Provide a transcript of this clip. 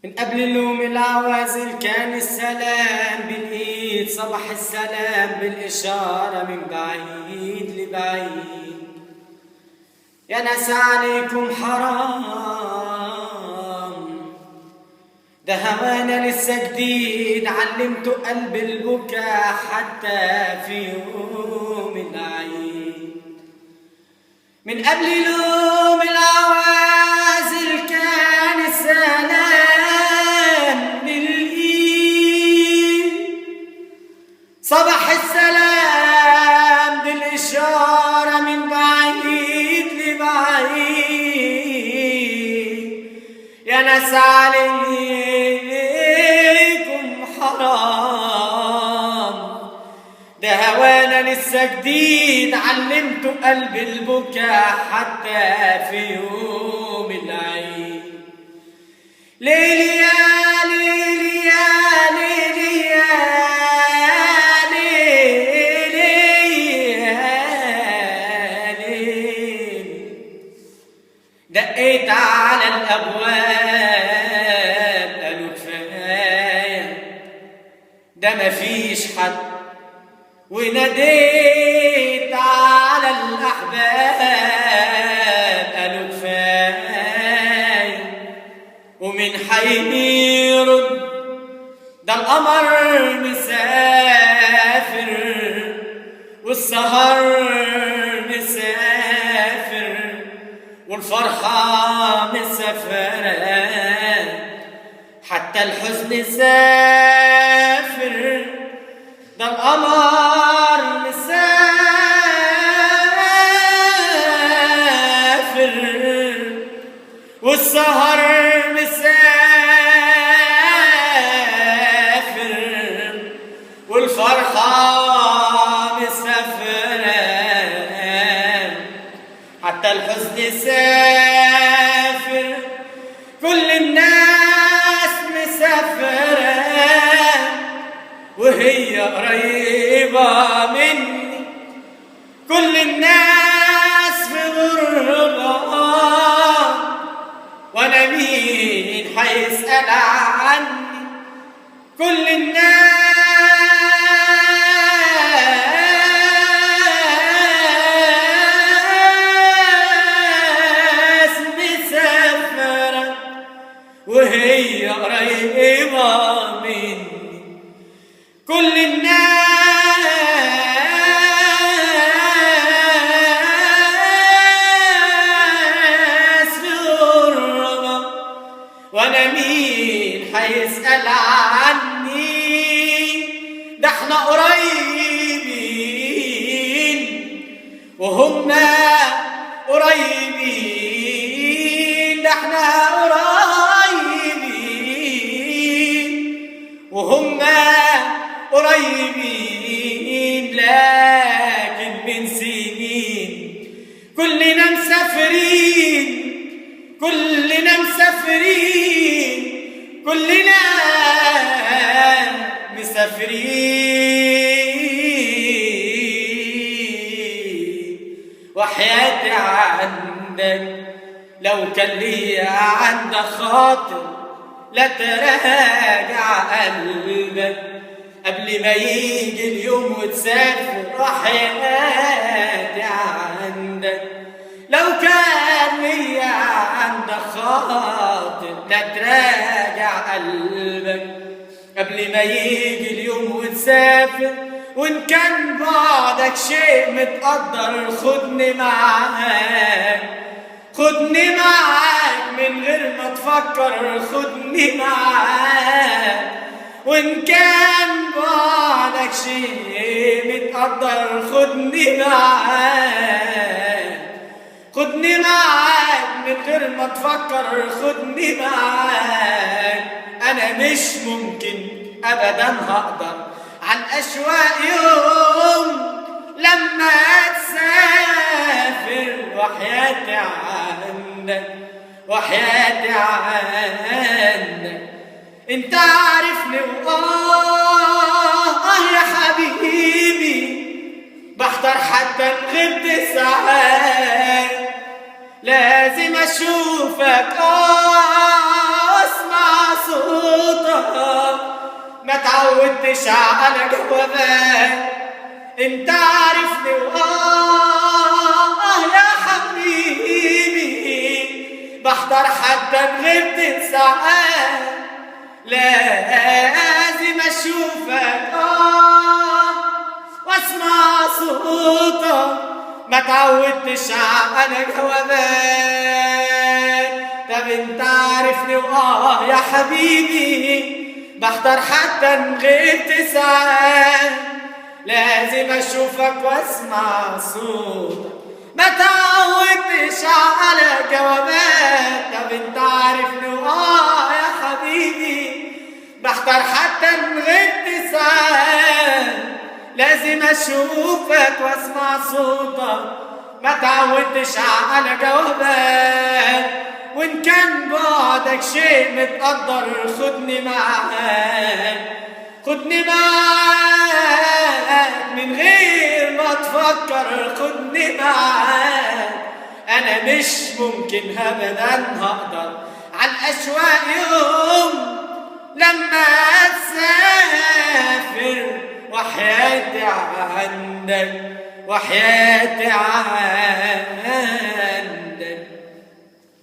من قبل اللوم العوازل كان السلام بالايد، صبح السلام بالاشاره من بعيد لبعيد. يا ناس عليكم حرام، ده هوانا لسه جديد، علمتوا قلب البكا حتى في يوم العيد. من قبل لوم العوازل كان السلام بالايد، صبح السلام بالاشاره من بعيد لبعيد. يا ناس عليكم حرام، ده هوانا لسه جديد، علمتوا قلب البكا حتى في يوم العيد. ليلي يا ليلي يا ليلي يا ليلي يا ليلي، دقيت على الابواب قالوا كفايه ده مفيش حد، وناديت على الأحباب قالوا كفاية، ومن حيرد ده القمر مسافر والسهر مسافر والفرحة مسافرة، حتى الحزن سافر، ده القمر مسافر والسهر مسافر والفرحة مسافرة، حتى الحزن سافر. كل الناس مسافرة وهي قريبة مني، كل الناس في غربة، وانا مين هيسأل عني؟ كل الناس مسافرة وهي قريبة مني، كل الناس في غربة، وانا مين هيسأل عني؟ ده احنا قريبين وهم قريبين، ده احنا قريبين وهم قريبين، لكن من سنين كلنا مسافرين، كلنا مسافرين، كلنا مسافرين. وحياتي عندك لو كان ليا عندك خاطر، لا تراجع قلبك قبل ما يجي اليوم وتسافر. وحياتي عندك لو كان ليا عندك خاطر، لا تراجع قلبك قبل ما يجي اليوم وتسافر. وإن كان بعدك شيء متقدر خدني معاك، خدني معاك من غير ما تفكر، خدني معاك. وإن كان بعدك شيء متقدر خدني معاك، خدني معاك من غير ما تفكر، خدني معاك. أنا مش ممكن أبدا هقدر عن أشواق يوم لما تسافر. وحياتي عندك، وحياتي عندك، انت عارفني يا حبيبي، بحضر حتى ان غبت ساعات، لازم اشوفك اسمع صوتك. تعودتش على جوابات. انت عارفني يا حبيبي، بحضر حتى غبت ساعات، لازم اشوفك واسمع صوتك. ما تعودتش على جوابات. طب انت عارفني يا حبيبي، بحضر حتى غبت ساعات، لازم اشوفك واسمع صوتك. ما تعودتش على جوابات. طب انت عارفني يا حبيبي، بحضر حتى غبت ساعات، لازم اشوفك واسمع صوتك. ما تعودتش على جوابات. وان كان بعدك شيء متقدر، خدني معاك، خدني معاك من غير ما تفكر، خدني معاك. انا مش ممكن ابدا هقدر على الاشواق يوم لما تسافر. وحياتي عندك، وحياتي عندك.